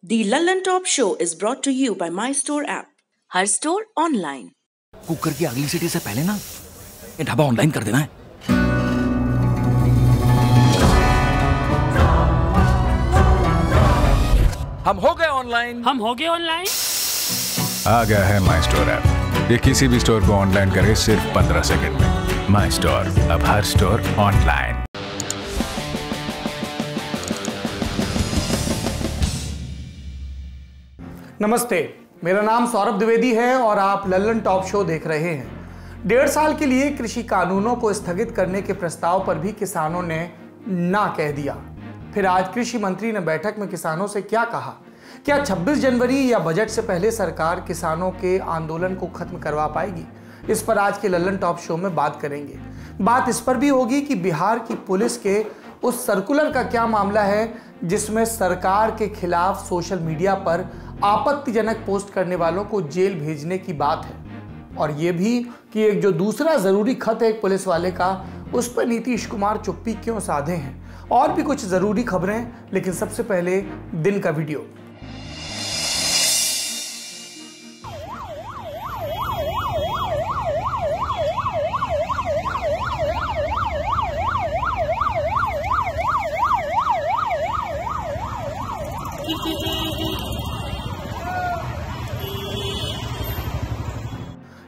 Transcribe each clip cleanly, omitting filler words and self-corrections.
The London Top Show is brought to you by My Store app. Her store online. Cooker की अगली city से पहले ना ये ढाबा ऑनलाइन कर देना है। हम हो गए ऑनलाइन। आ गया है माई स्टोर ऐप। ये किसी भी स्टोर को ऑनलाइन करे सिर्फ 15 सेकंड में। माई स्टोर, अब हर स्टोर ऑनलाइन। नमस्ते, मेरा नाम सौरभ द्विवेदी है और आप लल्लन टॉप शो देख रहे हैं। 1.5 साल के लिए कृषि कानूनों को स्थगित करने के प्रस्ताव पर भी किसानों ने ना कह दिया। फिर आज कृषि मंत्री ने बैठक में किसानों से क्या कहा? क्या 26 जनवरी या बजट से पहले सरकार किसानों के आंदोलन को खत्म करवा पाएगी? इस पर आज के लल्लन टॉप शो में बात करेंगे। बात इस पर भी होगी कि बिहार की पुलिस के उस सर्कुलर का क्या मामला है जिसमें सरकार के खिलाफ सोशल मीडिया पर आपत्तिजनक पोस्ट करने वालों को जेल भेजने की बात है, और यह भी कि एक जो दूसरा जरूरी खत है एक पुलिस वाले का, उस पर नीतीश कुमार चुप्पी क्यों साधे हैं, और भी कुछ जरूरी खबरें। लेकिन सबसे पहले दिन का वीडियो।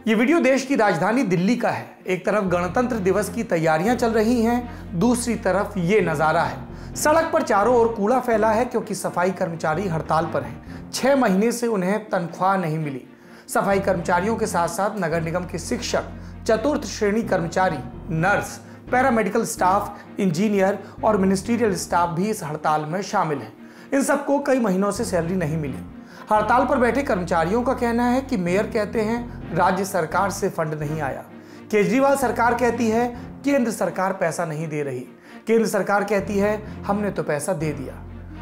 ये वीडियो देश की राजधानी दिल्ली का है। एक तरफ गणतंत्र दिवस की तैयारियां चल रही हैं, दूसरी तरफ ये नज़ारा है। सड़क पर चारों ओर कूड़ा फैला है क्योंकि सफाई कर्मचारी हड़ताल पर हैं। 6 महीने से उन्हें तनख्वाह नहीं मिली। सफाई कर्मचारियों के साथ साथ नगर निगम के शिक्षक, चतुर्थ श्रेणी कर्मचारी, नर्स, पैरामेडिकल स्टाफ, इंजीनियर और मिनिस्ट्रियल स्टाफ भी इस हड़ताल में शामिल हैं। इन सबको कई महीनों से सैलरी नहीं मिली। हड़ताल पर बैठे कर्मचारियों का कहना है कि मेयर कहते हैं राज्य सरकार से फंड नहीं आया। केजरीवाल सरकार कहती है केंद्र सरकार पैसा नहीं दे रही। केंद्र सरकार कहती है हमने तो पैसा दे दिया।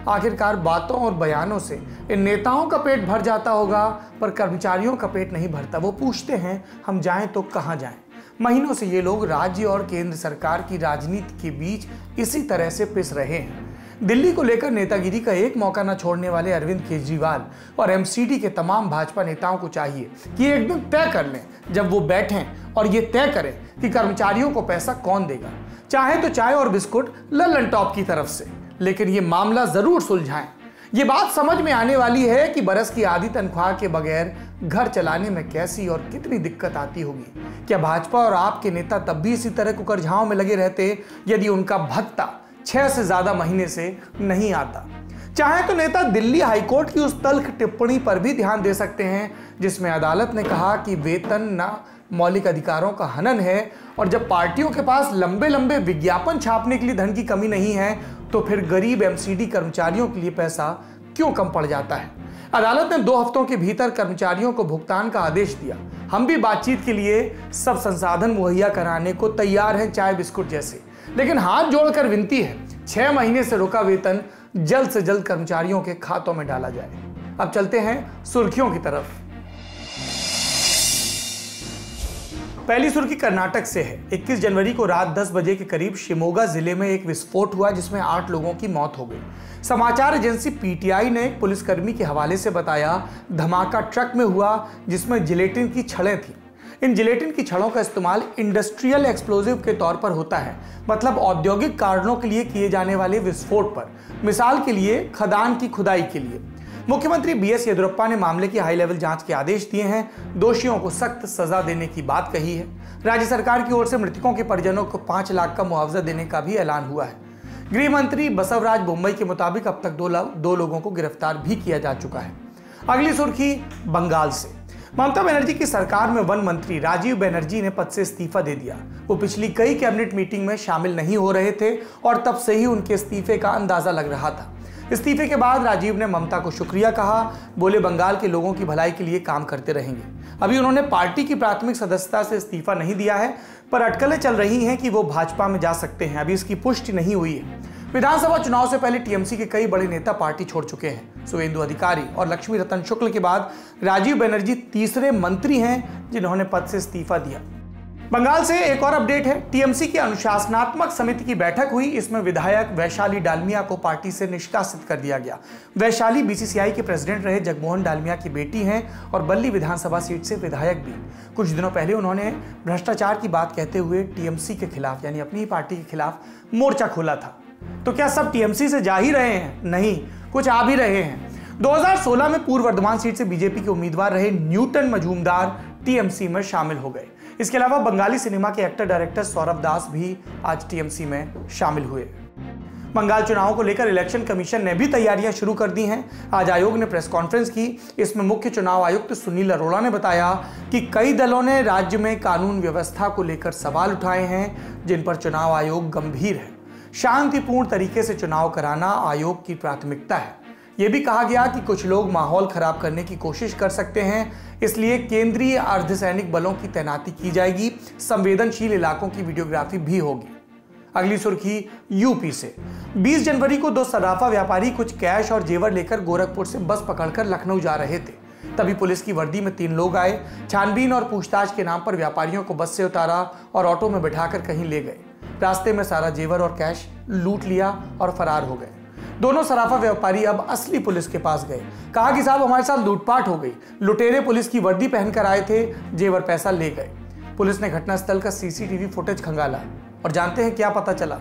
आखिरकार बातों और बयानों से इन नेताओं का पेट भर जाता होगा, पर कर्मचारियों का पेट नहीं भरता। वो पूछते हैं हम जाएं तो कहां जाएं। महीनों से ये लोग राज्य और केंद्र सरकार की राजनीति के बीच इसी तरह से पिस रहे हैं। दिल्ली को लेकर नेतागिरी का एक मौका न छोड़ने वाले अरविंद केजरीवाल और एमसीडी के तमाम भाजपा नेताओं को चाहिए कि एक दिन तय कर लें, जब वो बैठें और ये तय करें कि कर्मचारियों को पैसा कौन देगा। चाहे तो चाय और बिस्कुट लल्लन टॉप की तरफ से, लेकिन ये मामला जरूर सुलझाएं। ये बात समझ में आने वाली है कि बरस की आधी तनख्वाह के बगैर घर चलाने में कैसी और कितनी दिक्कत आती होगी। क्या भाजपा और आप के नेता तब भी इसी तरह कुकरझाओं में लगे रहते यदि उनका भत्ता 6 से ज्यादा महीने से नहीं आता? चाहे तो नेता दिल्ली हाईकोर्ट की उस तल्ख टिप्पणी पर भी ध्यान दे सकते हैं जिसमें अदालत ने कहा कि वेतन न मौलिक अधिकारों का हनन है, और जब पार्टियों के पास लंबे लंबे विज्ञापन छापने के लिए धन की कमी नहीं है तो फिर गरीब एमसीडी कर्मचारियों के लिए पैसा क्यों कम पड़ जाता है। अदालत ने 2 हफ्तों के भीतर कर्मचारियों को भुगतान का आदेश दिया। हम भी बातचीत के लिए सब संसाधन मुहैया कराने को तैयार हैं, चाय बिस्कुट जैसे, लेकिन हाथ जोड़कर विनती है 6 महीने से रुका वेतन जल्द से जल्द कर्मचारियों के खातों में डाला जाए। अब चलते हैं सुर्खियों की तरफ। पहली सुर्खी कर्नाटक से है। 21 जनवरी को रात 10 बजे के करीब शिमोगा जिले में एक विस्फोट हुआ जिसमें 8 लोगों की मौत हो गई। समाचार एजेंसी पीटीआई ने एक पुलिसकर्मी के हवाले से बताया धमाका ट्रक में हुआ जिसमें जिलेटिन की छड़ें थीं। इन जिलेटिन की छड़ों का इस्तेमाल इंडस्ट्रियल एक्सप्लोजिव के तौर पर होता है, मतलब औद्योगिक कारणों के लिए किए जाने वाले विस्फोट पर, मिसाल के लिए खदान की खुदाई के लिए। मुख्यमंत्री बीएस येदियुरप्पा ने मामले की हाई लेवल जांच के आदेश दिए हैं। दोषियों को सख्त सजा देने की बात कही है। राज्य सरकार की ओर से मृतकों के परिजनों को 5 लाख का मुआवजा देने का भी ऐलान हुआ है। गृह मंत्री बसवराज बोम्मई के मुताबिक अब तक 2 लोगों को गिरफ्तार भी किया जा चुका है। अगली सुर्खी बंगाल से। ममता बनर्जी की सरकार में वन मंत्री राजीव बनर्जी ने पद से इस्तीफा दे दिया। वो पिछली कई कैबिनेट मीटिंग में शामिल नहीं हो रहे थे और तब से ही उनके इस्तीफे का अंदाजा लग रहा था। इस्तीफे के बाद राजीव ने ममता को शुक्रिया कहा, बोले बंगाल के लोगों की भलाई के लिए काम करते रहेंगे। अभी उन्होंने पार्टी की प्राथमिक सदस्यता से इस्तीफा नहीं दिया है, पर अटकलें चल रही हैं कि वो भाजपा में जा सकते हैं। अभी इसकी पुष्टि नहीं हुई है। विधानसभा चुनाव से पहले टीएमसी के कई बड़े नेता पार्टी छोड़ चुके हैं। सुवेंदु अधिकारी और लक्ष्मी रतन शुक्ल के बाद राजीव बनर्जी तीसरे मंत्री हैं जिन्होंने पद से इस्तीफा दिया। बंगाल से एक और अपडेट है। टीएमसी की अनुशासनात्मक समिति की बैठक हुई। इसमें विधायक वैशाली डालमिया को पार्टी से निष्कासित कर दिया गया। वैशाली बीसीसीआई के प्रेसिडेंट रहे जगमोहन डालमिया की बेटी हैं और बल्ली विधानसभा सीट से विधायक भी। कुछ दिनों पहले उन्होंने भ्रष्टाचार की बात कहते हुए टीएमसी के खिलाफ यानी अपनी ही पार्टी के खिलाफ मोर्चा खोला था। तो क्या सब टीएमसी से जा ही रहे हैं? नहीं, कुछ आ भी रहे हैं। 2016 में पूर्व वर्धमान सीट से बीजेपी के उम्मीदवार रहे न्यूटन मजूमदार टीएमसी में शामिल हो गए। इसके अलावा बंगाली सिनेमा के एक्टर डायरेक्टर सौरभ दास भी आज टीएमसी में शामिल हुए। बंगाल चुनावों को लेकर इलेक्शन कमीशन ने भी तैयारियां शुरू कर दी हैं। आज आयोग ने प्रेस कॉन्फ्रेंस की। इसमें मुख्य चुनाव आयुक्त सुनील अरोड़ा ने बताया कि कई दलों ने राज्य में कानून व्यवस्था को लेकर सवाल उठाए हैं, जिन पर चुनाव आयोग गंभीर है। शांतिपूर्ण तरीके से चुनाव कराना आयोग की प्राथमिकता है। यह भी कहा गया कि कुछ लोग माहौल खराब करने की कोशिश कर सकते हैं, इसलिए केंद्रीय अर्धसैनिक बलों की तैनाती की जाएगी। संवेदनशील इलाकों की वीडियोग्राफी भी होगी। अगली सुर्खी यूपी से। 20 जनवरी को 2 सराफा व्यापारी कुछ कैश और जेवर लेकर गोरखपुर से बस पकड़कर लखनऊ जा रहे थे। तभी पुलिस की वर्दी में 3 लोग आए। छानबीन और पूछताछ के नाम पर व्यापारियों को बस से उतारा और ऑटो में बिठाकर कहीं ले गए। रास्ते में सारा जेवर और कैश लूट लिया और फरार हो गए। दोनों सराफा व्यापारी अब असली पुलिस के पास गए। कहा कि साहब हमारे साथ लूटपाट हो गई, लुटेरे पुलिस की वर्दी पहनकर आए थे, जेवर पैसा ले गए। पुलिस ने घटनास्थल का सीसीटीवी फुटेज खंगाला और जानते हैं क्या पता चला?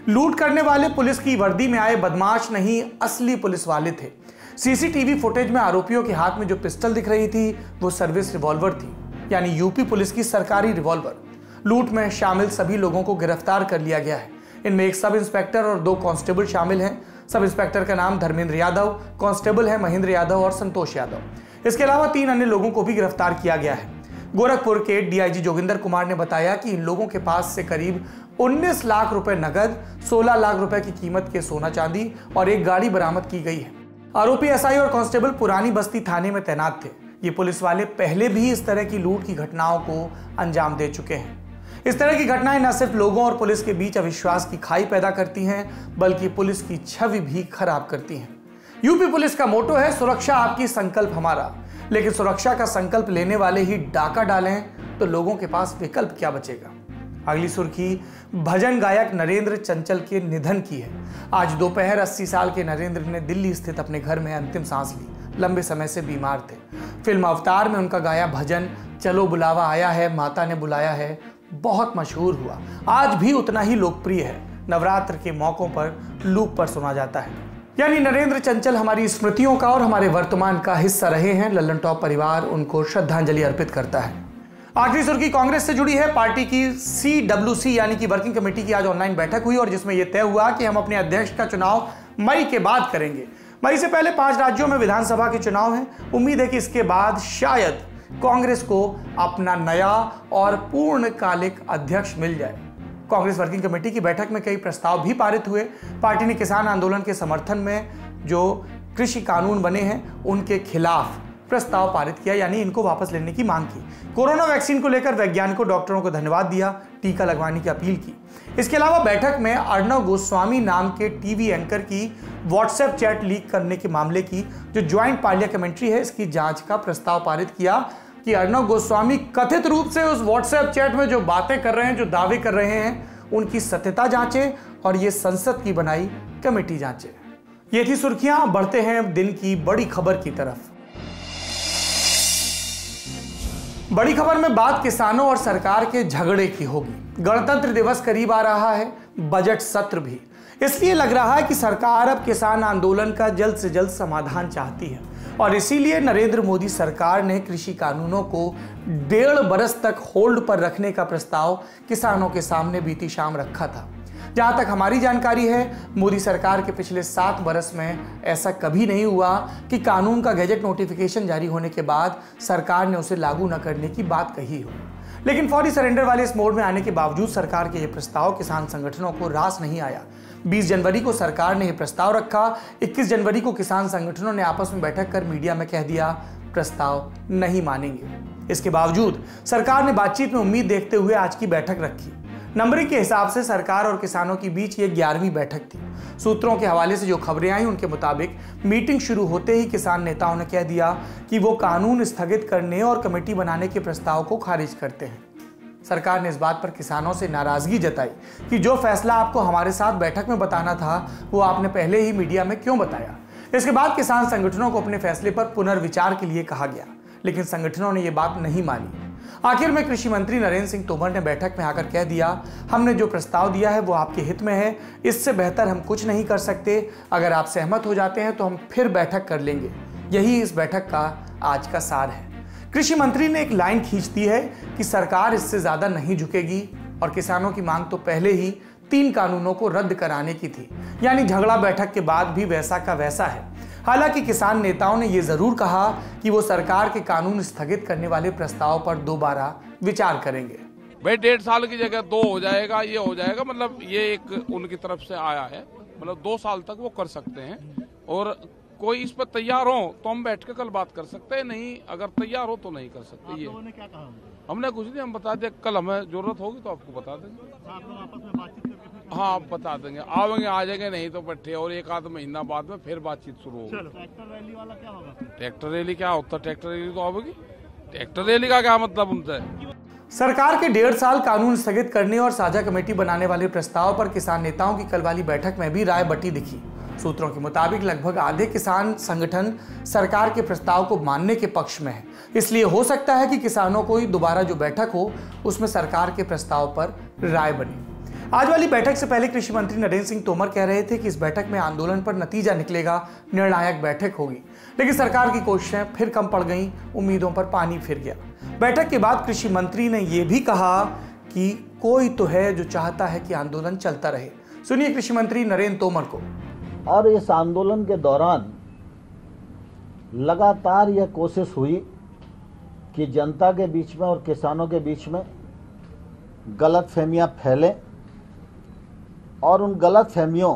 लूट करने वाले पुलिस की वर्दी में आए बदमाश नहीं, असली पुलिस वाले थे। सीसीटीवी फुटेज में आरोपियों के हाथ में जो पिस्टल दिख रही थी वो सर्विस रिवॉल्वर थी, यानी यूपी पुलिस की सरकारी रिवॉल्वर। लूट में शामिल सभी लोगों को गिरफ्तार कर लिया गया है। इनमें एक सब इंस्पेक्टर और 2 कांस्टेबल शामिल हैं। सब इंस्पेक्टर का नाम धर्मेंद्र यादव, कांस्टेबल है महेंद्र यादव और संतोष यादव। इसके अलावा 3 अन्य लोगों को भी गिरफ्तार किया गया है। गोरखपुर के डीआईजी जोगिंदर कुमार ने बताया कि इन लोगों के पास से करीब 19 लाख रुपए नगद, 16 लाख रुपए की कीमत के सोना चांदी और एक गाड़ी बरामद की गई है। आरोपी एसआई और कांस्टेबल पुरानी बस्ती थाने में तैनात थे। ये पुलिस वाले पहले भी इस तरह की लूट की घटनाओं को अंजाम दे चुके हैं। इस तरह की घटनाएं न सिर्फ लोगों और पुलिस के बीच अविश्वास की खाई पैदा करती हैं, बल्कि पुलिस की छवि भी खराब करती हैं। यूपी पुलिस का मोटो है सुरक्षा आपकी संकल्प हमारा, लेकिन सुरक्षा का संकल्प लेने वाले ही डाका डालें तो लोगों के पास विकल्प क्या बचेगा? अगली सुर्खी भजन गायक नरेंद्र चंचल के निधन की है। आज दोपहर 80 साल के नरेंद्र ने दिल्ली स्थित अपने घर में अंतिम सांस ली। लंबे समय से बीमार थे। फिल्म अवतार में उनका गाया भजन चलो बुलावा आया है, माता ने बुलाया है बहुत मशहूर हुआ। आज भी उतना ही लोकप्रिय है। नवरात्र के मौकों पर लूप पर सुना जाता है। यानी नरेंद्र चंचल हमारी स्मृतियों का और हमारे वर्तमान का हिस्सा रहे हैं। लल्लन टॉप परिवार उनको श्रद्धांजलि अर्पित करता है। आखिरी सुर्खी कांग्रेस से जुड़ी है। पार्टी की CWC यानी कि वर्किंग कमेटी की आज ऑनलाइन बैठक हुई और जिसमें यह तय हुआ कि हम अपने अध्यक्ष का चुनाव मई के बाद करेंगे। मई से पहले 5 राज्यों में विधानसभा के चुनाव हैं। उम्मीद है कि इसके बाद शायद कांग्रेस को अपना नया और पूर्णकालिक अध्यक्ष मिल जाए। कांग्रेस वर्किंग कमेटी की बैठक में कई प्रस्ताव भी पारित हुए। पार्टी ने किसान आंदोलन के समर्थन में जो कृषि कानून बने हैं उनके खिलाफ प्रस्ताव पारित किया, यानी इनको वापस लेने की मांग की। कोरोना वैक्सीन को लेकर वैज्ञानिकों डॉक्टरों को धन्यवाद दिया, टीका लगवाने की अपील की। इसके अलावा बैठक में अर्णव गोस्वामी नाम के टीवी एंकर की व्हाट्सएप चैट लीक करने के मामले की जो ज्वाइंट पार्लियामेंट्री है इसकी जांच का प्रस्ताव पारित किया कि अर्णव गोस्वामी कथित रूप से उस व्हाट्सएप चैट में जो बातें कर रहे हैं, जो दावे कर रहे हैं, उनकी सत्यता जांचे और ये संसद की बनाई कमेटी जांचे। ये थी सुर्खियां। बढ़ते हैं दिन की बड़ी खबर की तरफ। बड़ी खबर में बात किसानों और सरकार के झगड़े की होगी। गणतंत्र दिवस करीब आ रहा है, बजट सत्र भी, इसलिए लग रहा है कि सरकार अब किसान आंदोलन का जल्द से जल्द समाधान चाहती है और इसीलिए नरेंद्र मोदी सरकार ने कृषि कानूनों को 1.5 बरस तक होल्ड पर रखने का प्रस्ताव किसानों के सामने बीती शाम रखा था। जहां तक हमारी जानकारी है, मोदी सरकार के पिछले 7 बरस में ऐसा कभी नहीं हुआ कि कानून का गैजेट नोटिफिकेशन जारी होने के बाद सरकार ने उसे लागू न करने की बात कही हो। लेकिन फौरी सरेंडर वाले इस मोड में आने के बावजूद सरकार के यह प्रस्ताव किसान संगठनों को रास नहीं आया। 20 जनवरी को सरकार ने यह प्रस्ताव रखा। 21 जनवरी को किसान संगठनों ने आपस में बैठक कर मीडिया में कह दिया प्रस्ताव नहीं मानेंगे। इसके बावजूद सरकार ने बातचीत में उम्मीद देखते हुए आज की बैठक रखी। नंबरिंग के हिसाब से सरकार और किसानों के बीच ये 11वीं बैठक थी। सूत्रों के हवाले से जो खबरें आई उनके मुताबिक मीटिंग शुरू होते ही किसान नेताओं ने कह दिया कि वो कानून स्थगित करने और कमेटी बनाने के प्रस्ताव को खारिज करते हैं। सरकार ने इस बात पर किसानों से नाराजगी जताई कि जो फैसला आपको हमारे साथ बैठक में बताना था वो आपने पहले ही मीडिया में क्यों बताया। इसके बाद किसान संगठनों को अपने फैसले पर पुनर्विचार के लिए कहा गया, लेकिन संगठनों ने ये बात नहीं मानी। आखिर में कृषि मंत्री नरेंद्र सिंह तोमर ने बैठक में आकर कह दिया, हमने जो प्रस्ताव दिया है वो आपके हित में है, इससे बेहतर हम कुछ नहीं कर सकते। अगर आप सहमत हो जाते हैं तो हम फिर बैठक कर लेंगे। यही इस बैठक का आज का सार है। कृषि मंत्री ने एक लाइन खींच दी है कि सरकार इससे ज्यादा नहीं झुकेगी और किसानों की मांग तो पहले ही 3 कानूनों को रद्द कराने की थी, यानी झगड़ा बैठक के बाद भी वैसा का वैसा है। हालांकि किसान नेताओं ने यह जरूर कहा कि वो सरकार के कानून स्थगित करने वाले प्रस्ताव पर दोबारा विचार करेंगे। भाई 1.5 साल की जगह 2 हो जाएगा, ये हो जाएगा, मतलब ये एक उनकी तरफ से आया है, मतलब 2 साल तक वो कर सकते हैं। और कोई इस पर तैयार हो तो हम बैठ के कल बात कर सकते हैं, नहीं अगर तैयार हो तो नहीं कर सकते। ये लोगों ने क्या कहा? हमने कुछ नहीं, हम बता दें, कल हमें जरूरत होगी तो आपको बता देंगे। आप लोग आपस में बातचीत करके फिर हाँ बता देंगे, आवेंगे आ जाएंगे, नहीं तो बैठे और 1 आध महीना बाद में फिर बातचीत शुरू होगी। ट्रैक्टर रैली वाला क्या होगा? ट्रैक्टर रैली क्या होता है? ट्रैक्टर रैली तो आवेगी। ट्रैक्टर रैली का क्या मतलब उनसे? सरकार के 1.5 साल कानून स्थगित करने और साझा कमेटी बनाने वाले प्रस्ताव पर किसान नेताओं की कल वाली बैठक में भी राय बटी दिखी। सूत्रों के मुताबिक लगभग आधे किसान संगठन सरकार के प्रस्ताव को मानने के पक्ष में है। इसलिए हो सकता है कि किसानों को दोबारा जो बैठक हो उसमें सरकार के प्रस्ताव पर राय बने। आज वाली बैठक से पहले कृषि मंत्री नरेंद्र सिंह तोमर कह रहे थे कि इस बैठक में आंदोलन पर नतीजा निकलेगा, निर्णायक बैठक होगी, लेकिन सरकार की कोशिशें फिर कम पड़ गईं, उम्मीदों पर पानी फिर गया। बैठक के बाद कृषि मंत्री ने यह भी कहा कि कोई तो है जो चाहता है कि आंदोलन चलता रहे। सुनिए कृषि मंत्री नरेंद्र तोमर को। और इस आंदोलन के दौरान लगातार यह कोशिश हुई कि जनता के बीच में और किसानों के बीच में गलतफहमियां फैलें और उन गलतफहमियों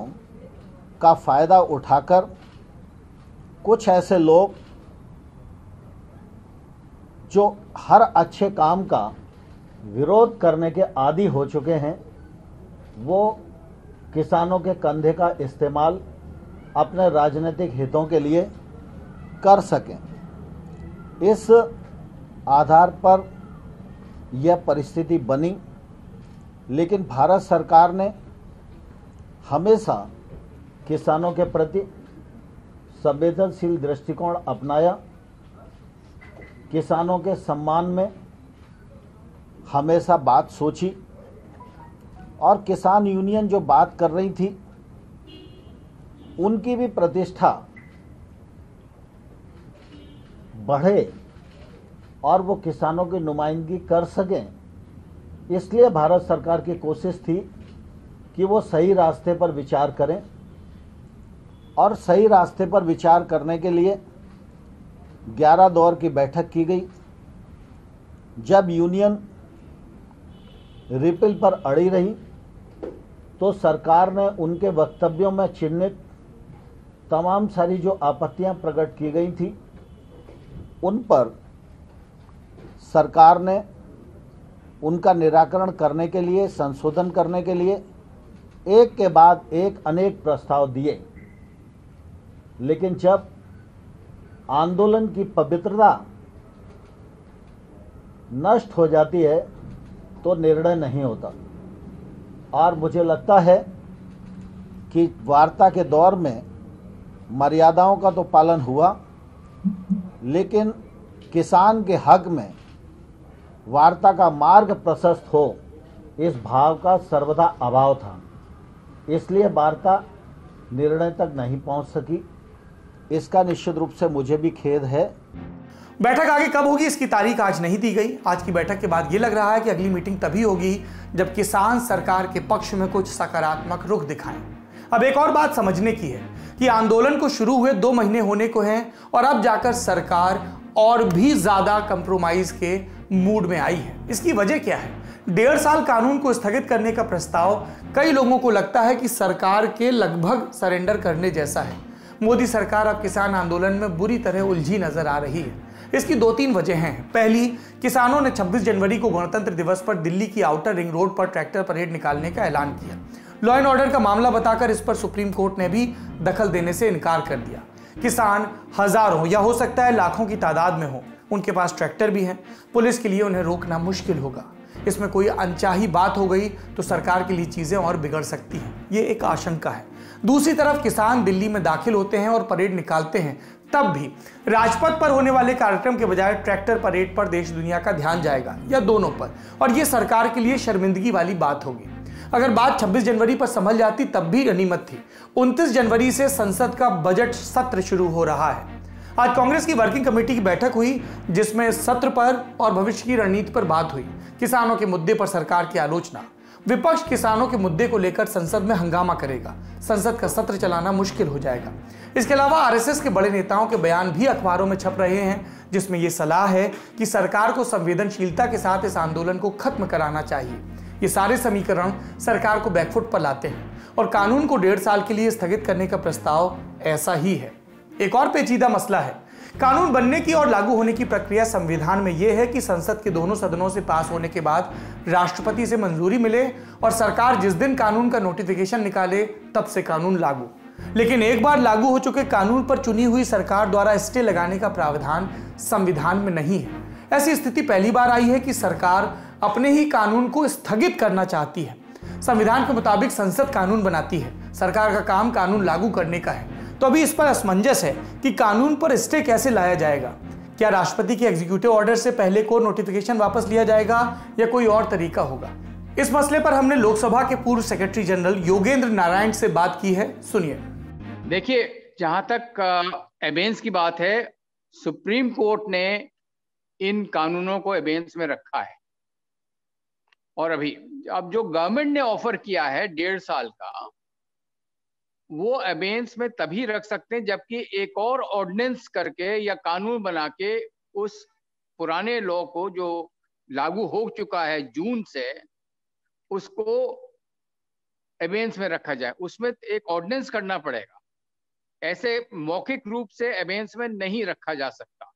का फ़ायदा उठाकर कुछ ऐसे लोग जो हर अच्छे काम का विरोध करने के आदी हो चुके हैं, वो किसानों के कंधे का इस्तेमाल अपने राजनीतिक हितों के लिए कर सकें। इस आधार पर यह परिस्थिति बनी, लेकिन भारत सरकार ने हमेशा किसानों के प्रति संवेदनशील दृष्टिकोण अपनाया। किसानों के सम्मान में हमेशा बात सोची और किसान यूनियन जो बात कर रही थी उनकी भी प्रतिष्ठा बढ़े और वो किसानों की नुमाइंदगी कर सकें, इसलिए भारत सरकार की कोशिश थी कि वो सही रास्ते पर विचार करें। और सही रास्ते पर विचार करने के लिए 11 दौर की बैठक की गई। जब यूनियन रिपील पर अड़ी रही तो सरकार ने उनके वक्तव्यों में चिन्हित तमाम सारी जो आपत्तियां प्रकट की गई थी उन पर सरकार ने उनका निराकरण करने के लिए, संशोधन करने के लिए एक के बाद एक अनेक प्रस्ताव दिए। लेकिन जब आंदोलन की पवित्रता नष्ट हो जाती है तो निर्णय नहीं होता। और मुझे लगता है कि वार्ता के दौर में मर्यादाओं का तो पालन हुआ, लेकिन किसान के हक में वार्ता का मार्ग प्रशस्त हो इस भाव का सर्वदा अभाव था। इसलिए वार्ता निर्णय तक नहीं पहुंच सकी। इसका निश्चित रूप से मुझे भी खेद है। बैठक आगे कब होगी इसकी तारीख आज नहीं दी गई। आज की बैठक के बाद ये लग रहा है कि अगली मीटिंग तभी होगी जब किसान सरकार के पक्ष में कुछ सकारात्मक रुख दिखाएं। अब एक और बात समझने की है कि आंदोलन को शुरू हुए 2 महीने होने को हैं और अब जाकर सरकार और भी ज्यादा कंप्रोमाइज के मूड में आई है। इसकी वजह क्या है? 1.5 साल कानून को स्थगित करने का प्रस्ताव कई लोगों को लगता है कि सरकार के लगभग सरेंडर करने जैसा है। मोदी सरकार अब किसान आंदोलन में बुरी तरह उलझी नजर आ रही है। इसकी 2-3 वजह हैं। पहली, किसानों ने 26 जनवरी को गणतंत्र दिवस पर दिल्ली की आउटर रिंग रोड पर ट्रैक्टर परेड निकालने का ऐलान किया। लॉ एंड ऑर्डर का मामला बताकर इस पर सुप्रीम कोर्ट ने भी दखल देने से इनकार कर दिया। किसान हजारों या हो सकता है लाखों की तादाद में हो, उनके पास ट्रैक्टर भी हैं, पुलिस के लिए उन्हें रोकना मुश्किल होगा। इसमें कोई अनचाही बात हो गई तो सरकार के लिए चीजें और बिगड़ सकती हैं, ये एक आशंका है। दूसरी तरफ किसान दिल्ली में दाखिल होते हैं और परेड निकालते हैं, तब भी राजपथ पर होने वाले कार्यक्रम के बजाय ट्रैक्टर परेड पर देश दुनिया का ध्यान जाएगा, या दोनों पर, और ये सरकार के लिए शर्मिंदगी वाली बात होगी। अगर बात 26 जनवरी पर संभल जाती तब भी गनीमत थी। 29 जनवरी से संसद का बजट सत्र शुरू हो रहा है। आज कांग्रेस की वर्किंग कमेटी की बैठक हुई, जिसमें सत्र पर और भविष्य की रणनीति पर बात हुई। किसानों के मुद्दे पर सरकार की आलोचना। विपक्ष किसानों के मुद्दे को लेकर संसद में हंगामा करेगा। संसद का सत्र चलाना मुश्किल हो जाएगा। इसके अलावा आरएसएस के बड़े नेताओं के बयान भी अखबारों में छप रहे हैं, जिसमें यह सलाह है कि सरकार को संवेदनशीलता के साथ इस आंदोलन को खत्म कराना चाहिए। ये सारे समीकरण सरकार को बैकफुट पर लाते हैं और कानून को 1.5 साल के लिए स्थगित करने का प्रस्ताव ऐसा ही है। एक और पेचीदा मसला है कानून बनने की और लागू होने की प्रक्रिया। संविधान में यह है कि संसद के दोनों सदनों से पास होने के बाद राष्ट्रपति से मंजूरी मिले और सरकार जिस दिन कानून का नोटिफिकेशन निकाले तब से कानून लागू। लेकिन एक बार लागू हो चुके कानून पर चुनी हुई सरकार द्वारा स्टे लगाने का प्रावधान संविधान में नहीं है। ऐसी स्थिति पहली बार आई है कि सरकार अपने ही कानून को स्थगित करना चाहती है। संविधान के मुताबिक संसद कानून बनाती है, सरकार का काम कानून लागू करने का है। तो अभी इस पर असमंजस है कि कानून पर स्टे कैसे लाया जाएगा। क्या राष्ट्रपति के एग्जीक्यूटिव ऑर्डर से पहले को नोटिफिकेशन वापस लिया जाएगा या कोई और तरीका होगा? इस मसले पर हमने लोकसभा के पूर्व सेक्रेटरी जनरल योगेंद्र नारायण से बात की है, सुनिए। देखिए, जहां तक एबेंस की बात है, सुप्रीम कोर्ट ने इन कानूनों को एबेंस में रखा है और अब जो गवर्नमेंट ने ऑफर किया है 1.5 साल का, वो एबेंस में तभी रख सकते हैं जबकि एक और ऑर्डिनेंस करके या कानून बना के उस पुराने लॉ को जो लागू हो चुका है जून से, उसको एबेंस में रखा जाए। उसमें एक ऑर्डिनेंस करना पड़ेगा, ऐसे मौखिक रूप से एबेंस में नहीं रखा जा सकता।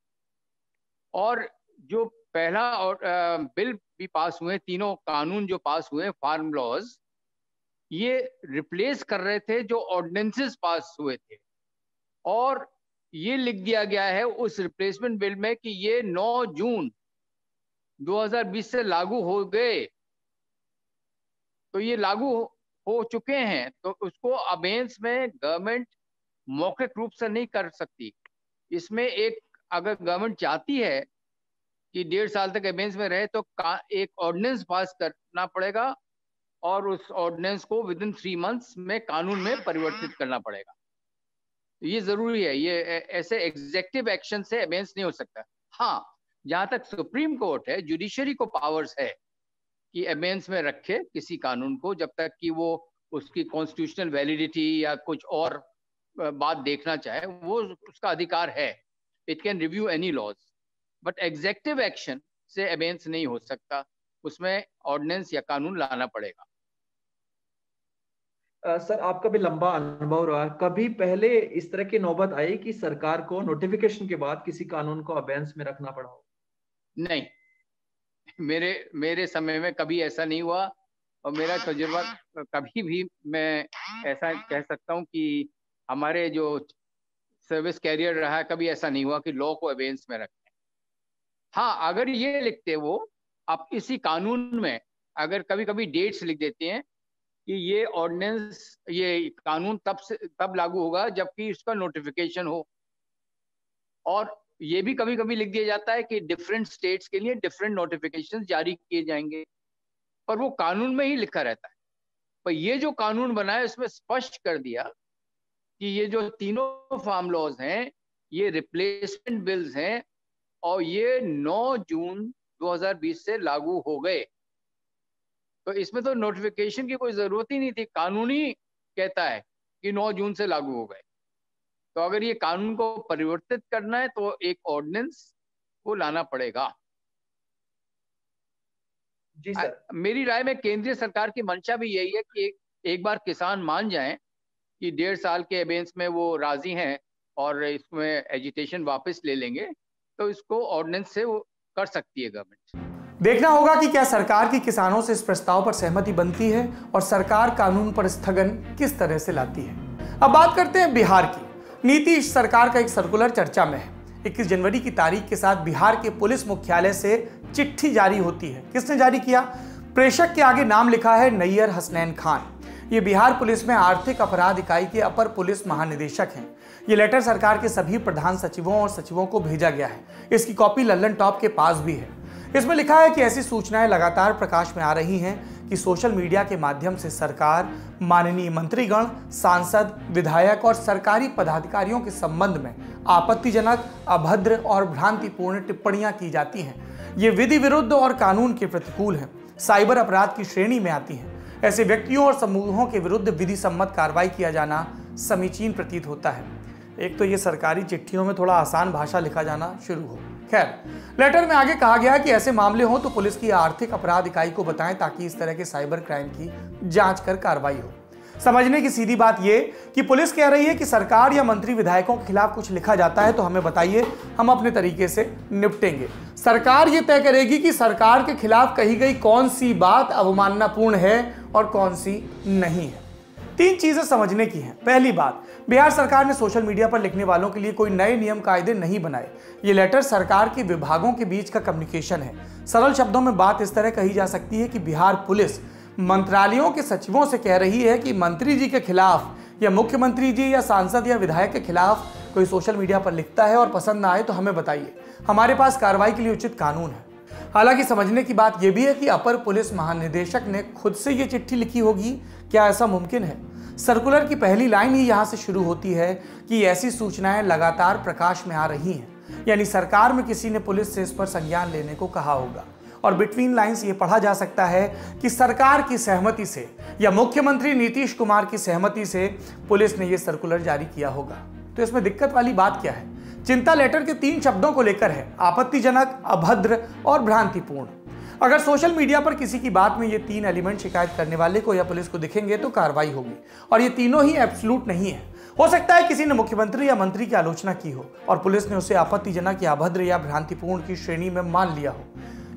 और जो पहला बिल भी पास हुए, तीनों कानून जो पास हुए फार्म लॉज, ये रिप्लेस कर रहे थे जो ऑर्डिनेंसेस पास हुए थे, और ये लिख दिया गया है उस रिप्लेसमेंट बिल में कि ये 9 जून 2020 से लागू हो गए। तो ये लागू हो चुके हैं, तो उसको अबेंस में गवर्नमेंट मौखिक रूप से नहीं कर सकती। इसमें अगर गवर्नमेंट चाहती है कि 1.5 साल तक एबेंस में रहे तो एक ऑर्डिनेंस पास करना पड़ेगा और उस ऑर्डिनेंस को विदिन 3 मंथ्स में कानून में परिवर्तित करना पड़ेगा। ये जरूरी है, ये ऐसे एग्जेक्टिव एक्शन से एबेंस नहीं हो सकता। हाँ, जहां तक सुप्रीम कोर्ट है, जुडिशरी को पावर्स है कि एबेंस में रखे किसी कानून को, जब तक कि वो उसकी कॉन्स्टिट्यूशनल वैलिडिटी या कुछ और बात देखना चाहे, वो उसका अधिकार है। It can review any laws, but executive action से एबेंस नहीं हो सकता, उसमें ऑर्डिनेंस या कानून लाना पड़ेगा। सर, आपका भी लंबा अनुभव रहा, कभी पहले इस तरह की नौबत आई कि सरकार को नोटिफिकेशन के बाद किसी कानून को अबेंस में रखना पड़ा हो? नहीं, मेरे समय में कभी ऐसा नहीं हुआ, और मेरा तजुर्बा कभी भी मैं ऐसा कह सकता हूं कि हमारे जो सर्विस कैरियर रहा है, कभी ऐसा नहीं हुआ कि लॉ को अबेंस में रखें। हाँ, अगर ये लिखते वो आप इसी कानून में, अगर कभी कभी डेट्स लिख देते हैं कि ये ऑर्डिनेंस, ये कानून तब लागू होगा जबकि इसका नोटिफिकेशन हो, और ये भी कभी कभी लिख दिया जाता है कि डिफरेंट स्टेट्स के लिए डिफरेंट नोटिफिकेशंस जारी किए जाएंगे, पर वो कानून में ही लिखा रहता है। पर ये जो कानून बना है उसमें स्पष्ट कर दिया कि ये जो तीनों फार्म लॉज हैं, ये रिप्लेसमेंट बिल्स हैं और ये 9 जून 2020 से लागू हो गए। तो इसमें तो नोटिफिकेशन की कोई जरूरत ही नहीं थी, कानूनी कहता है कि 9 जून से लागू हो गए। तो अगर ये कानून को परिवर्तित करना है तो एक ऑर्डिनेंस को लाना पड़ेगा। जी सर। मेरी राय में केंद्रीय सरकार की मंशा भी यही है कि एक बार किसान मान जाएं कि 1.5 साल के एबेंस में वो राजी हैं और इसमें एजिटेशन वापस ले लेंगे, तो इसको ऑर्डिनेंस से वो कर सकती है गवर्नमेंट। देखना होगा कि क्या सरकार की किसानों से इस प्रस्ताव पर सहमति बनती है और सरकार कानून पर स्थगन किस तरह से लाती है। अब बात करते हैं बिहार की। नीतीश सरकार का एक सर्कुलर चर्चा में है। 21 जनवरी की तारीख के साथ बिहार के पुलिस मुख्यालय से चिट्ठी जारी होती है। किसने जारी किया? प्रेषक के आगे नाम लिखा है नैयर हसनैन खान। ये बिहार पुलिस में आर्थिक अपराध इकाई के अपर पुलिस महानिदेशक हैं। ये लेटर सरकार के सभी प्रधान सचिवों और सचिवों को भेजा गया है। इसकी कॉपी लल्लन टॉप के पास भी है। इसमें लिखा है कि ऐसी सूचनाएं लगातार प्रकाश में आ रही हैं कि सोशल मीडिया के माध्यम से सरकार, माननीय मंत्रीगण, सांसद, विधायक और सरकारी पदाधिकारियों के संबंध में आपत्तिजनक, अभद्र और भ्रांतिपूर्ण टिप्पणियां की जाती हैं। ये विधि विरुद्ध और कानून के प्रतिकूल हैं, साइबर अपराध की श्रेणी में आती हैं। ऐसे व्यक्तियों और समूहों के विरुद्ध विधि सम्मत कार्रवाई किया जाना समीचीन प्रतीत होता है। एक तो ये सरकारी चिट्ठियों में थोड़ा आसान भाषा लिखा जाना शुरू हो। खैर, लेटर में आगे कहा गया कि ऐसे मामले हो तो पुलिस की आर्थिक अपराध इकाई को बताएं ताकि इस तरह के साइबर क्राइम की जांच कर कार्रवाई हो। समझने की सीधी बात यह कि पुलिस कह रही है कि सरकार या मंत्री विधायकों के खिलाफ कुछ लिखा जाता है तो हमें बताइए, हम अपने तरीके से निपटेंगे। सरकार ये तय करेगी कि सरकार के खिलाफ कही गई कौन सी बात अवमाननापूर्ण है और कौन सी नहीं है। 3 चीजें समझने की हैं। पहली बात, बिहार सरकार ने सोशल मीडिया पर लिखने वालों के लिए कोई नए नियम कायदे नहीं बनाए। ये लेटर सरकार के विभागों के बीच का कम्युनिकेशन है। सरल शब्दों में बात इस तरह कही जा सकती है कि बिहार पुलिस मंत्रालयों के सचिवों से कह रही है कि मंत्री जी के खिलाफ या मुख्यमंत्री जी या सांसद या विधायक के खिलाफ कोई सोशल मीडिया पर लिखता है और पसंद ना आए तो हमें बताइए, हमारे पास कार्रवाई के लिए उचित कानून है। हालांकि समझने की बात यह भी है कि अपर पुलिस महानिदेशक ने खुद से यह चिट्ठी लिखी होगी। क्या ऐसा मुमकिन है? सर्कुलर की पहली लाइन ही यहां से शुरू होती है कि ऐसी सूचनाएं लगातार प्रकाश में आ रही हैं, यानी सरकार में किसी ने पुलिस से इस पर संज्ञान लेने को कहा होगा। और बिटवीन लाइंस ये पढ़ा जा सकता है कि सरकार की सहमति से या मुख्यमंत्री नीतीश कुमार की सहमति से पुलिस ने यह सर्कुलर जारी किया होगा। तो इसमें दिक्कत वाली बात क्या है? चिंता लेटर के 3 शब्दों को लेकर है, आपत्तिजनक, अभद्र और भ्रांतिपूर्ण। अगर सोशल मीडिया पर किसी की बात में ये 3 एलिमेंट शिकायत करने वाले को या पुलिस को दिखेंगे तो कार्रवाई होगी, और ये तीनों ही एब्सोल्यूट नहीं है। हो सकता है किसी ने मुख्यमंत्री या मंत्री की आलोचना की हो और पुलिस ने उसे आपत्तिजनक या अभद्र या भ्रांतिपूर्ण की श्रेणी में मान लिया हो,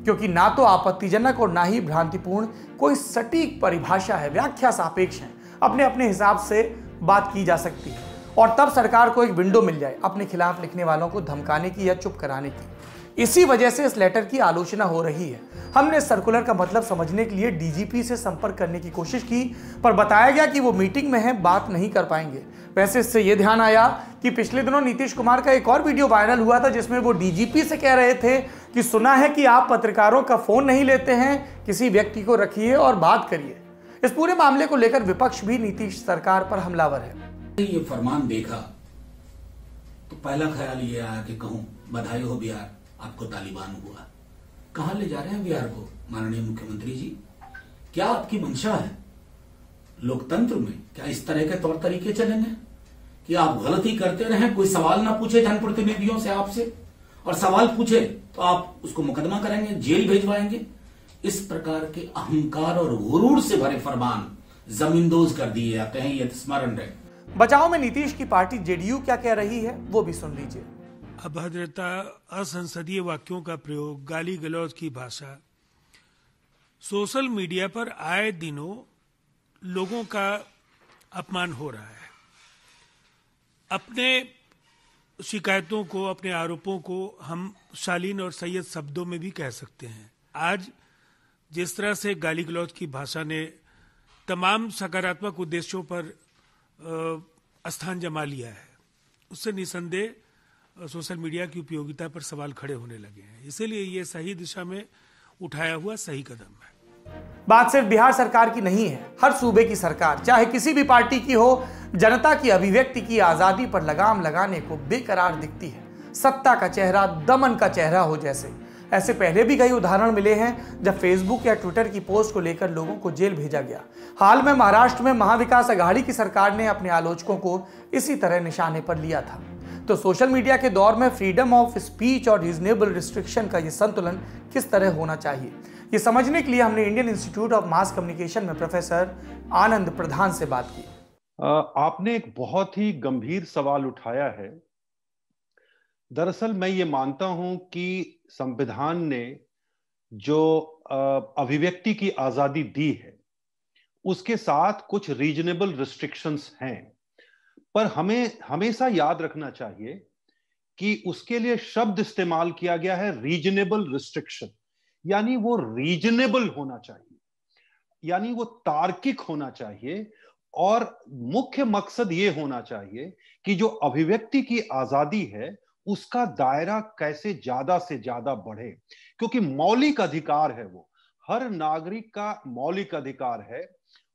क्योंकि ना तो आपत्तिजनक और ना ही भ्रांतिपूर्ण कोई सटीक परिभाषा है, व्याख्या सापेक्ष है, अपने अपने हिसाब से बात की जा सकती है। और तब सरकार को एक विंडो मिल जाए अपने खिलाफ लिखने वालों को धमकाने की या चुप कराने की। इसी वजह से इस लेटर की आलोचना हो रही है। हमने इस सर्कुलर का मतलब समझने के लिए डीजीपी से संपर्क करने की कोशिश की, पर बताया गया कि वो मीटिंग में है, बात नहीं कर पाएंगे। वैसे इससे ये ध्यान आया कि पिछले दिनों नीतीश कुमार का एक और वीडियो वायरल हुआ था जिसमें वो डीजीपी से कह रहे थे कि सुना है कि आप पत्रकारों का फोन नहीं लेते हैं, किसी व्यक्ति को रखिए और बात करिए। इस पूरे मामले को लेकर विपक्ष भी नीतीश सरकार पर हमलावर है। ये फरमान देखा तो पहला ख्याल ये आया कि कहूं बधाई हो बिहार, आपको तालिबान हुआ। कहां ले जा रहे हैं बिहार को माननीय मुख्यमंत्री जी? क्या आपकी मंशा है लोकतंत्र में? क्या इस तरह के तौर तरीके चलेंगे कि आप गलती करते रहें, कोई सवाल ना पूछे जनप्रतिनिधियों से आपसे, और सवाल पूछे तो आप उसको मुकदमा करेंगे, जेल भेजवाएंगे? इस प्रकार के अहंकार और गुरूर से भरे फरमान जमींदोज कर दिए जाते हैं, ये स्मरण रहे। बचाव में नीतीश की पार्टी जेडीयू क्या कह रही है वो भी सुन लीजिए। अभद्रता, असंसदीय वाक्यों का प्रयोग, गाली गलौज की भाषा, सोशल मीडिया पर आए दिनों लोगों का अपमान हो रहा है। अपने शिकायतों को, अपने आरोपों को हम शालीन और सैयद शब्दों में भी कह सकते हैं। आज जिस तरह से गाली गलौज की भाषा ने तमाम सकारात्मक उद्देश्यों पर स्थान जमा लिया है, उससे निसंदेह सोशल मीडिया की उपयोगिता पर सवाल खड़े होने लगे हैं। इसीलिए ये सही दिशा में उठाया हुआ सही कदम है। बात सिर्फ बिहार सरकार की नहीं है, हर सूबे की सरकार, चाहे किसी भी पार्टी की हो, जनता की अभिव्यक्ति की आजादी पर लगाम लगाने को बेकरार दिखती है। सत्ता का चेहरा दमन का चेहरा हो जैसे। ऐसे पहले भी कई उदाहरण मिले हैं जब फेसबुक या ट्विटर की पोस्ट को लेकर लोगों को जेल भेजा गया। हाल में महाराष्ट्र में महाविकास अघाड़ी की सरकार ने अपने आलोचकों को इसी तरह निशाने पर लिया था। तो सोशल मीडिया के दौर में फ्रीडम ऑफ स्पीच और रीजनेबल रिस्ट्रिक्शन का ये संतुलन किस तरह होना चाहिए, ये समझने के लिए हमने Indian institute of mass communication में प्रोफेसर आनंद प्रधान से बात की। आपने एक बहुत ही गंभीर सवाल उठाया है। दरअसल मैं ये मानता हूं कि संविधान ने जो अभिव्यक्ति की आजादी दी है उसके साथ कुछ रीजनेबल रिस्ट्रिक्शंस हैं, पर हमें हमेशा याद रखना चाहिए कि उसके लिए शब्द इस्तेमाल किया गया है रीजनेबल रिस्ट्रिक्शन, यानी वो रीजनेबल होना चाहिए, यानी वो तार्किक होना चाहिए, और मुख्य मकसद ये होना चाहिए कि जो अभिव्यक्ति की आजादी है उसका दायरा कैसे ज्यादा से ज्यादा बढ़े, क्योंकि मौलिक अधिकार है, वो हर नागरिक का मौलिक अधिकार है।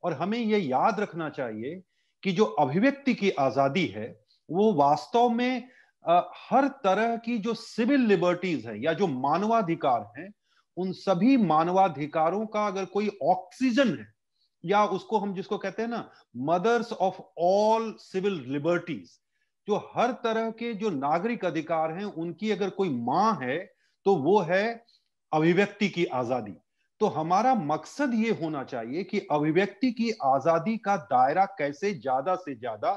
और हमें ये याद रखना चाहिए कि जो अभिव्यक्ति की आजादी है वो वास्तव में हर तरह की जो सिविल लिबर्टीज है या जो मानवाधिकार हैं, उन सभी मानवाधिकारों का अगर कोई ऑक्सीजन है, या उसको हम जिसको कहते हैं ना mothers of all civil liberties, जो हर तरह के जो नागरिक अधिकार हैं उनकी अगर कोई मां है तो वो है अभिव्यक्ति की आजादी। तो हमारा मकसद ये होना चाहिए कि अभिव्यक्ति की आजादी का दायरा कैसे ज्यादा से ज्यादा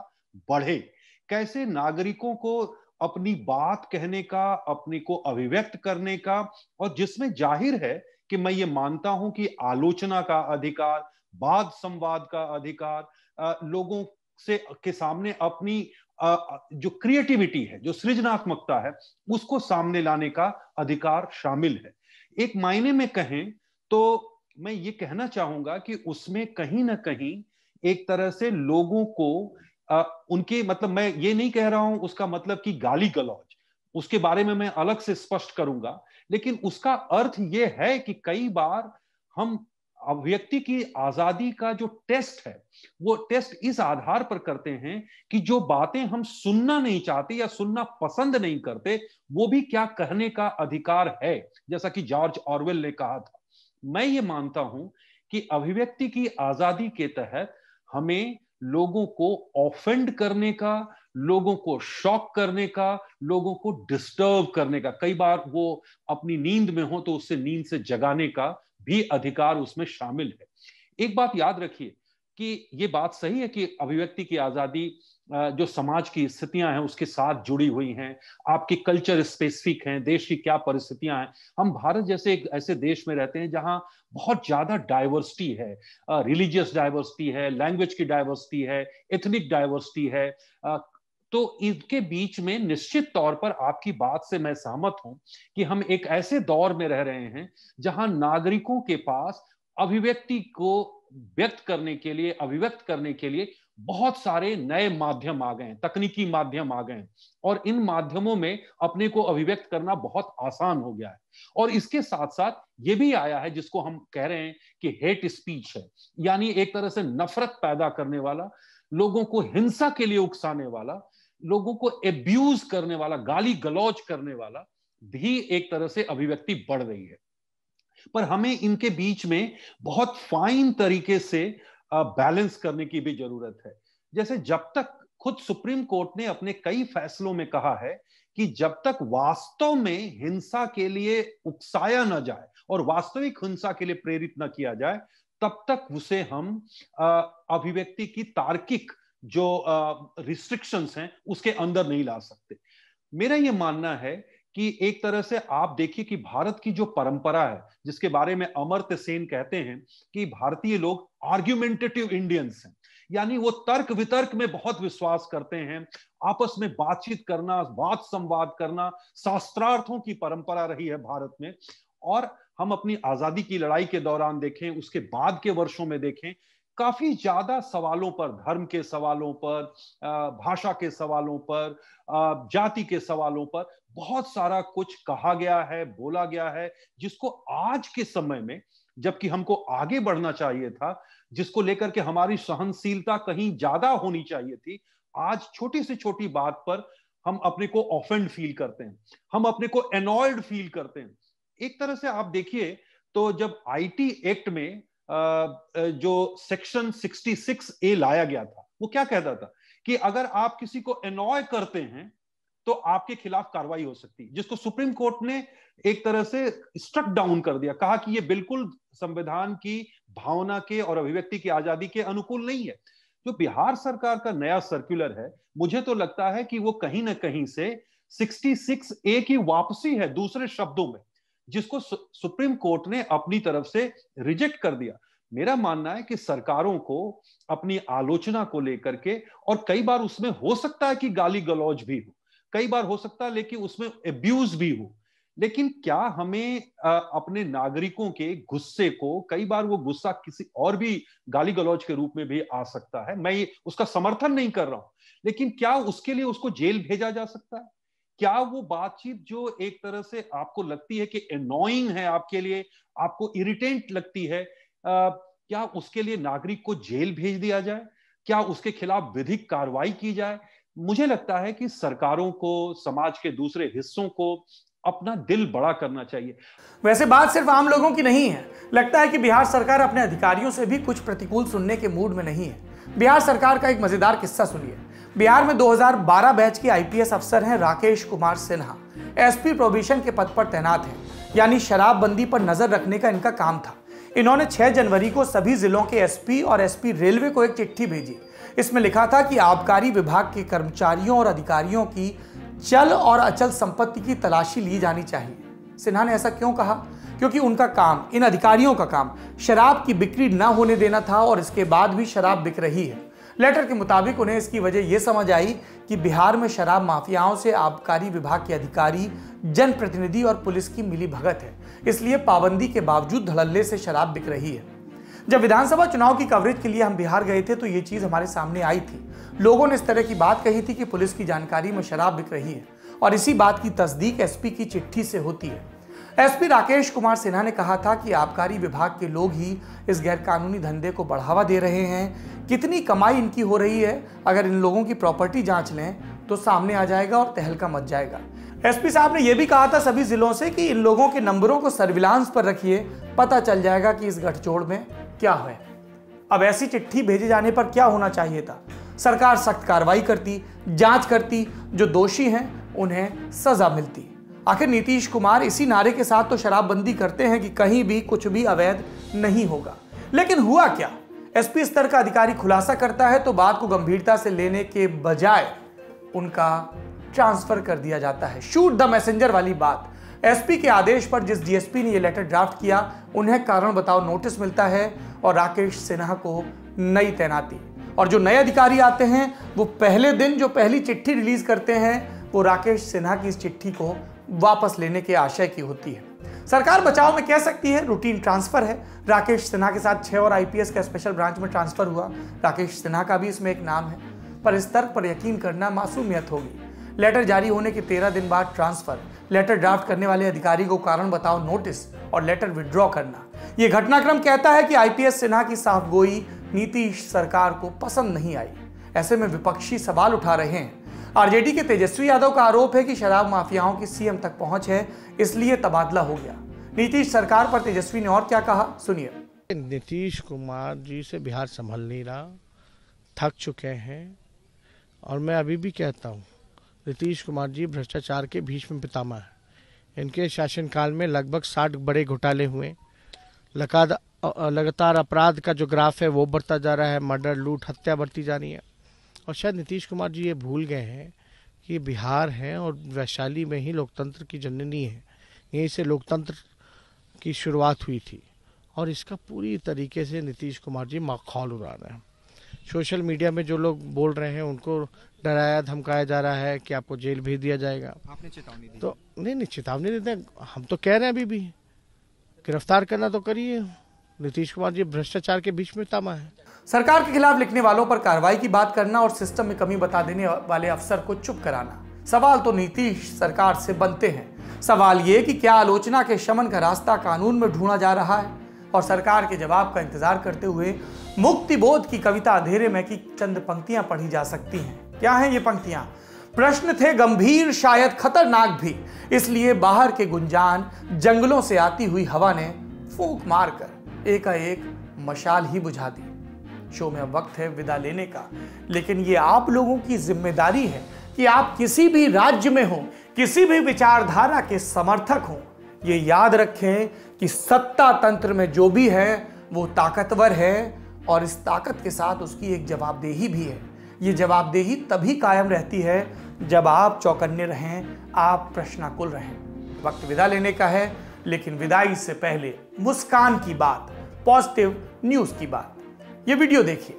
बढ़े, कैसे नागरिकों को अपनी बात कहने का, अपने को अभिव्यक्त करने का, और जिसमें जाहिर है कि मैं ये मानता हूं कि आलोचना का अधिकार, वाद संवाद का अधिकार, लोगों से के सामने अपनी जो क्रिएटिविटी है, जो सृजनात्मकता है, उसको सामने लाने का अधिकार शामिल है। एक मायने में कहें तो मैं ये कहना चाहूंगा कि उसमें कहीं ना कहीं एक तरह से लोगों को उनके मतलब, मैं ये नहीं कह रहा हूं उसका मतलब कि गाली गलौज, उसके बारे में मैं अलग से स्पष्ट करूंगा, लेकिन उसका अर्थ ये है कि कई बार हम अभिव्यक्ति की आजादी का जो टेस्ट है वो टेस्ट इस आधार पर करते हैं कि जो बातें हम सुनना नहीं चाहते या सुनना पसंद नहीं करते वो भी क्या कहने का अधिकार है, जैसा कि जॉर्ज ऑरवेल ने कहा था। मैं ये मानता हूं कि अभिव्यक्ति की आजादी के तहत हमें लोगों को ऑफेंड करने का, लोगों को शॉक करने का, लोगों को डिस्टर्ब करने का, कई बार वो अपनी नींद में हो तो उससे नींद से जगाने का भी अधिकार उसमें शामिल है। एक बात याद रखिए कि ये बात सही है कि अभिव्यक्ति की आजादी जो समाज की स्थितियां हैं उसके साथ जुड़ी हुई हैं, आपके कल्चर स्पेसिफिक हैं, देश की क्या परिस्थितियां हैं। हम भारत जैसे एक ऐसे देश में रहते हैं जहां बहुत ज्यादा डाइवर्सिटी है, रिलीजियस डाइवर्सिटी है, लैंग्वेज की डाइवर्सिटी है, एथनिक डाइवर्सिटी है, तो इनके बीच में निश्चित तौर पर आपकी बात से मैं सहमत हूं कि हम एक ऐसे दौर में रह रहे हैं जहां नागरिकों के पास अभिव्यक्ति को व्यक्त करने के लिए, अभिव्यक्त करने के लिए बहुत सारे नए माध्यम आ गए हैं, तकनीकी माध्यम आ गए हैं, और इन माध्यमों में अपने को अभिव्यक्त करना बहुत आसान हो गया है। और इसके साथ साथ ये भी आया है जिसको हम कह रहे हैं कि हेट स्पीच है, यानी एक तरह से नफरत पैदा करने वाला, लोगों को हिंसा के लिए उकसाने वाला, लोगों को एब्यूज करने वाला, गाली गलौज करने वाला भी एक तरह से अभिव्यक्ति बढ़ रही है। पर हमें इनके बीच में बहुत फाइन तरीके से बैलेंस करने की भी जरूरत है। जैसे जब तक खुद सुप्रीम कोर्ट ने अपने कई फैसलों में कहा है कि जब तक वास्तव में हिंसा के लिए उकसाया न जाए और वास्तविक हिंसा के लिए प्रेरित न किया जाए, तब तक उसे हम अभिव्यक्ति की तार्किक जो रिस्ट्रिक्शंस हैं उसके अंदर नहीं ला सकते। मेरा यह मानना है कि एक तरह से आप देखिए कि भारत की जो परंपरा है, जिसके बारे में अमर्त्य सेन कहते हैं कि भारतीय लोग आर्ग्यूमेंटेटिव इंडियंस हैं, यानी वो तर्क वितर्क में बहुत विश्वास करते हैं, आपस में बातचीत करना, वाद संवाद करना, शास्त्रार्थों की परंपरा रही है भारत में। और हम अपनी आजादी की लड़ाई के दौरान देखें, उसके बाद के वर्षों में देखें, काफी ज्यादा सवालों पर, धर्म के सवालों पर, भाषा के सवालों पर, जाति के सवालों पर बहुत सारा कुछ कहा गया है, बोला गया है, जिसको आज के समय में, जबकि हमको आगे बढ़ना चाहिए था, जिसको लेकर के हमारी सहनशीलता कहीं ज्यादा होनी चाहिए थी, आज छोटी से छोटी बात पर हम अपने को ऑफेंड फील करते हैं, हम अपने को एनॉयड फील करते हैं। एक तरह से आप देखिए तो जब आईटी एक्ट में जो सेक्शन 66A लाया गया था, वो क्या कहता था कि अगर आप किसी को एनॉय करते हैं तो आपके खिलाफ कार्रवाई हो सकती है, जिसको सुप्रीम कोर्ट ने एक तरह से स्ट्रक डाउन कर दिया, कहा कि ये बिल्कुल संविधान की भावना के और अभिव्यक्ति की आजादी के अनुकूल नहीं है। जो बिहार सरकार का नया सर्कुलर है, मुझे तो लगता है कि वो कहीं ना कहीं से 66A की वापसी है, दूसरे शब्दों में, जिसको सुप्रीम कोर्ट ने अपनी तरफ से रिजेक्ट कर दिया। मेरा मानना है कि सरकारों को अपनी आलोचना को लेकर के, और कई बार उसमें हो सकता है कि गाली गलौज भी हो, कई बार हो सकता है, लेकिन उसमें एब्यूज भी हो। लेकिन क्या हमें अपने नागरिकों के गुस्से को, कई बार वो गुस्सा किसी और भी गाली गलौज के रूप में भी आ सकता है, मैं उसका समर्थन नहीं कर रहा हूं, लेकिन क्या उसके लिए उसको जेल भेजा जा सकता है? क्या वो बातचीत जो एक तरह से आपको लगती है कि एनोइंग है आपके लिए, आपको इरिटेंट लगती है, क्या उसके लिए नागरिक को जेल भेज दिया जाए? क्या उसके खिलाफ विधिक कार्रवाई की जाए? मुझे लगता है कि सरकारों को, समाज के दूसरे हिस्सों को अपना दिल बड़ा करना चाहिए। वैसे बात सिर्फ आम लोगों की नहीं है। लगता है कि बिहार सरकार अपने अधिकारियों से भी कुछ प्रतिकूल सुनने के मूड में नहीं है। बिहार सरकार का एक मजेदार किस्सा सुनिए। बिहार में 2012 बैच के आईपीएस अफसर हैं राकेश कुमार सिन्हा। एसपी प्रोबेशन के पद पर तैनात हैं, यानी शराबबंदी पर नजर रखने का इनका काम था। इन्होंने 6 जनवरी को सभी जिलों के एसपी और एसपी रेलवे को एक चिट्ठी भेजी। इसमें लिखा था कि आबकारी विभाग के कर्मचारियों और अधिकारियों की चल और अचल संपत्ति की तलाशी ली जानी चाहिए। सिन्हा ने ऐसा क्यों कहा? क्योंकि उनका काम, इन अधिकारियों का काम शराब की बिक्री न होने देना था और इसके बाद भी शराब बिक रही है। लेटर के मुताबिक उन्हें इसकी वजह यह समझ आई कि बिहार में शराब माफियाओं से आबकारी विभाग के अधिकारी, जनप्रतिनिधि और पुलिस की मिलीभगत है, इसलिए पाबंदी के बावजूद धड़ल्ले से शराब बिक रही है। जब विधानसभा चुनाव की कवरेज के लिए हम बिहार गए थे तो ये चीज हमारे सामने आई थी। लोगों ने इस तरह की बात कही थी कि पुलिस की जानकारी में शराब बिक रही है, और इसी बात की तस्दीक एसपी की चिट्ठी से होती है। एसपी राकेश कुमार सिन्हा ने कहा था कि आबकारी विभाग के लोग ही इस गैरकानूनी धंधे को बढ़ावा दे रहे हैं। कितनी कमाई इनकी हो रही है, अगर इन लोगों की प्रॉपर्टी जांच लें तो सामने आ जाएगा और तहलका मच जाएगा। एसपी साहब ने यह भी कहा था सभी जिलों से कि इन लोगों के नंबरों को सर्विलांस पर रखिए, पता चल जाएगा कि इस गठजोड़ में क्या है। अब ऐसी चिट्ठी भेजे जाने पर क्या होना चाहिए था? सरकार सख्त कार्रवाई करती, जांच करती, जो दोषी हैं उन्हें सजा मिलती। आखिर नीतीश कुमार इसी नारे के साथ तो शराबबंदी करते हैं कि कहीं भी कुछ भी अवैध नहीं होगा, लेकिन हुआ क्या? एसपी स्तर का अधिकारी खुलासा करता है तो बात को गंभीरता से लेने के बजाय उनका ट्रांसफर कर दिया जाता है। शूट द मैसेंजर वाली बात। एसपी के आदेश पर जिस डीएसपी ने यह लेटर ड्राफ्ट किया, उन्हें कारण बताओ नोटिस मिलता है और राकेश सिन्हा को नई तैनाती। और जो नए अधिकारी आते हैं वो पहले दिन जो पहली चिट्ठी रिलीज करते हैं वो राकेश सिन्हा की इस चिट्ठी को वापस लेने के आशय की होती है। सरकार बचाव में कह सकती है रूटीन ट्रांसफर है। राकेश सिन्हा के साथ 6 और आईपीएस का स्पेशल ब्रांच में ट्रांसफर हुआ। राकेश सिन्हा का भी इसमें एक नाम है, पर इस तर्क पर यकीन करना मासूमियत होगी। लेटर जारी होने के 13 दिन बाद ट्रांसफर, लेटर ड्राफ्ट करने वाले अधिकारी को कारण बताओ नोटिस और लेटर विड्रॉ करना। यह घटनाक्रम कहता है कि आईपीएस सिन्हा की साफगोई नीतीश सरकार को पसंद नहीं आई। ऐसे में विपक्षी सवाल उठा रहे हैं। आरजेडी के तेजस्वी यादव का आरोप है कि शराब माफियाओं की सीएम तक पहुंच है, इसलिए तबादला हो गया। नीतीश सरकार पर तेजस्वी ने और क्या कहा, सुनिए। नीतीश कुमार जी से बिहार संभल नहीं रहा, थक चुके हैं। और मैं अभी भी कहता हूँ नीतीश कुमार जी भ्रष्टाचार के भीष्म पितामह हैं। इनके शासनकाल में लगभग 60 बड़े घोटाले हुए। लगातार अपराध का जो ग्राफ है वो बढ़ता जा रहा है, मर्डर, लूट, हत्या बढ़ती जा रही है। और शायद नीतीश कुमार जी ये भूल गए हैं कि बिहार है और वैशाली में ही लोकतंत्र की जननी है, यहीं से लोकतंत्र की शुरुआत हुई थी। और इसका पूरी तरीके से नीतीश कुमार जी मखौल उड़ा रहे हैं। सोशल मीडिया में जो लोग बोल रहे हैं उनको डराया धमकाया जा रहा है कि आपको जेल भेज दिया जाएगा। आपने चेतावनी दी? तो नहीं चेतावनी देते हैं, हम तो कह रहे हैं अभी भी गिरफ्तार करना तो करिए। नीतीश कुमार जी भ्रष्टाचार के बीच में तामा है। सरकार के खिलाफ लिखने वालों पर कार्रवाई की बात करना और सिस्टम में कमी बता देने वाले अफसर को चुप कराना, सवाल तो नीतीश सरकार से बनते हैं। सवाल ये कि क्या आलोचना के शमन का रास्ता कानून में ढूंढा जा रहा है? और सरकार के जवाब का इंतजार करते हुए मुक्ति बोध की कविता अंधेरे में की चंद पंक्तियां पढ़ी जा सकती हैं। क्या हैं ये पंक्तियां? प्रश्न थे गंभीर, शायद खतरनाक भी, इसलिए बाहर के गुंजान जंगलों से आती हुई हवा ने फूंक मारकर एकाएक मशाल ही बुझा दी। शो में अब वक्त है विदा लेने का, लेकिन ये आप लोगों की जिम्मेदारी है कि आप किसी भी राज्य में हो, किसी भी विचारधारा के समर्थक हो, ये याद रखें कि सत्ता तंत्र में जो भी है वो ताकतवर है और इस ताकत के साथ उसकी एक जवाबदेही भी है। ये जवाबदेही तभी कायम रहती है जब आप चौकन्ने रहें, आप प्रश्नाकुल रहें। वक्त विदा लेने का है, लेकिन विदाई से पहले मुस्कान की बात, पॉजिटिव न्यूज की बात। ये वीडियो देखिए।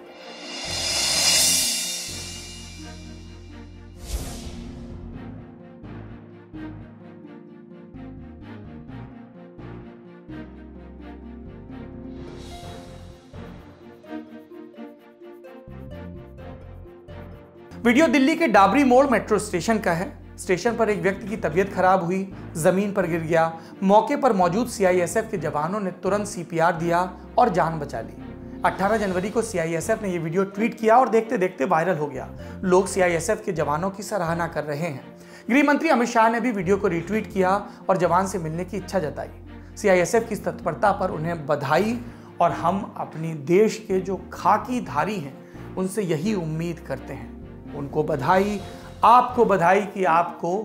वीडियो दिल्ली के डाबरी मोड़ मेट्रो स्टेशन का है। स्टेशन पर एक व्यक्ति की तबीयत खराब हुई, जमीन पर गिर गया। मौके पर मौजूद सीआईएसएफ के जवानों ने तुरंत सीपीआर दिया और जान बचा ली। 18 जनवरी को सीआईएसएफ ने यह वीडियो ट्वीट किया और देखते देखते वायरल हो गया। लोग सीआईएसएफ के जवानों की सराहना कर रहे हैं। गृह मंत्री अमित शाह ने भी वीडियो को रीट्वीट किया और जवान से मिलने की इच्छा जताई। सीआईएसएफ की तत्परता पर उन्हें बधाई और हम अपनी देश के जो खाकी धारी हैं उनसे यही उम्मीद करते हैं। उनको बधाई, आपको बधाई कि आपको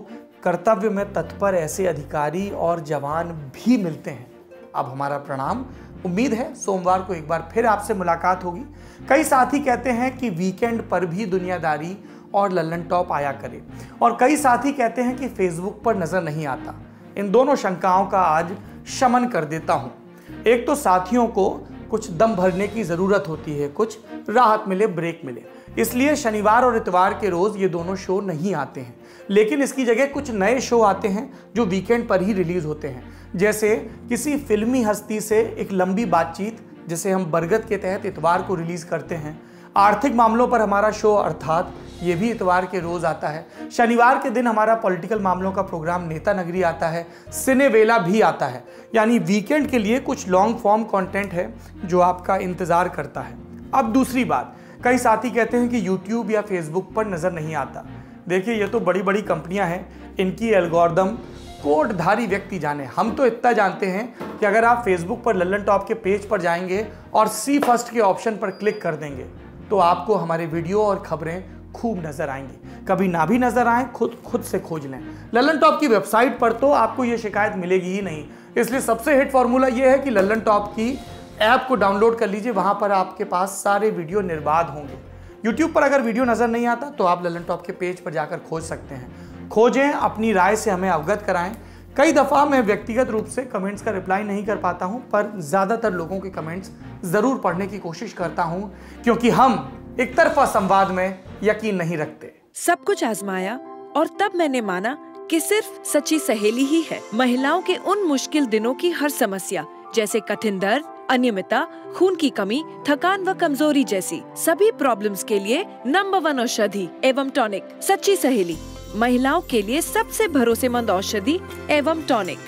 कर्तव्य में तत्पर ऐसे अधिकारी और जवान भी मिलते हैं। अब हमारा प्रणाम। उम्मीद है सोमवार को एक बार फिर आपसे मुलाकात होगी। कई साथी कहते हैं कि वीकेंड पर भी दुनियादारी और लल्लन टॉप आया करे, और कई साथी कहते हैं कि फेसबुक पर नजर नहीं आता। इन दोनों शंकाओं का आज शमन कर देता हूं। एक तो साथियों को कुछ दम भरने की जरूरत होती है, कुछ राहत मिले, ब्रेक मिले, इसलिए शनिवार और इतवार के रोज ये दोनों शो नहीं आते हैं। लेकिन इसकी जगह कुछ नए शो आते हैं जो वीकेंड पर ही रिलीज होते हैं। जैसे किसी फिल्मी हस्ती से एक लंबी बातचीत, जिसे हम बरगद के तहत इतवार को रिलीज करते हैं। आर्थिक मामलों पर हमारा शो अर्थात ये भी इतवार के रोज आता है। शनिवार के दिन हमारा पॉलिटिकल मामलों का प्रोग्राम नेता नगरी आता है। सिनेवेला भी आता है। यानी वीकेंड के लिए कुछ लॉन्ग फॉर्म कंटेंट है जो आपका इंतजार करता है। अब दूसरी बात, कई साथी कहते हैं कि यूट्यूब या फेसबुक पर नजर नहीं आता। देखिए, ये तो बड़ी बड़ी कंपनियां हैं, इनकी एल्गोरिदम कोडधारी व्यक्ति जाने। हम तो इतना जानते हैं कि अगर आप फेसबुक पर लल्लन टॉप के पेज पर जाएंगे और सी फर्स्ट के ऑप्शन पर क्लिक कर देंगे तो आपको हमारे वीडियो और खबरें खूब नजर आएंगी। कभी ना भी नजर आए, खुद से खोज लें। लल्लन टॉप की वेबसाइट पर तो आपको ये शिकायत मिलेगी ही नहीं। इसलिए सबसे हिट फॉर्मूला ये है कि लल्लन टॉप की ऐप को डाउनलोड कर लीजिए। वहां पर आपके पास सारे वीडियो निर्बाध होंगे। यूट्यूब पर अगर वीडियो नजर नहीं आता तो आप लल्लन टॉप के पेज पर जाकर खोज सकते हैं। खोजें, अपनी राय से हमें अवगत कराएं। कई दफा मैं व्यक्तिगत रूप से कमेंट्स का रिप्लाई नहीं कर पाता हूं, पर ज्यादातर लोगों के कमेंट्स जरूर पढ़ने की कोशिश करता हूं, क्योंकि हम एक तरफा संवाद में यकीन नहीं रखते। सब कुछ आजमाया और तब मैंने माना कि सिर्फ सच्ची सहेली ही है महिलाओं के उन मुश्किल दिनों की हर समस्या, जैसे कठिन दर्द, अनियमितता, खून की कमी, थकान व कमजोरी जैसी सभी प्रॉब्लम्स के लिए नंबर 1 औषधि एवं टॉनिक। सच्ची सहेली, महिलाओं के लिए सबसे भरोसेमंद औषधि एवं टॉनिक।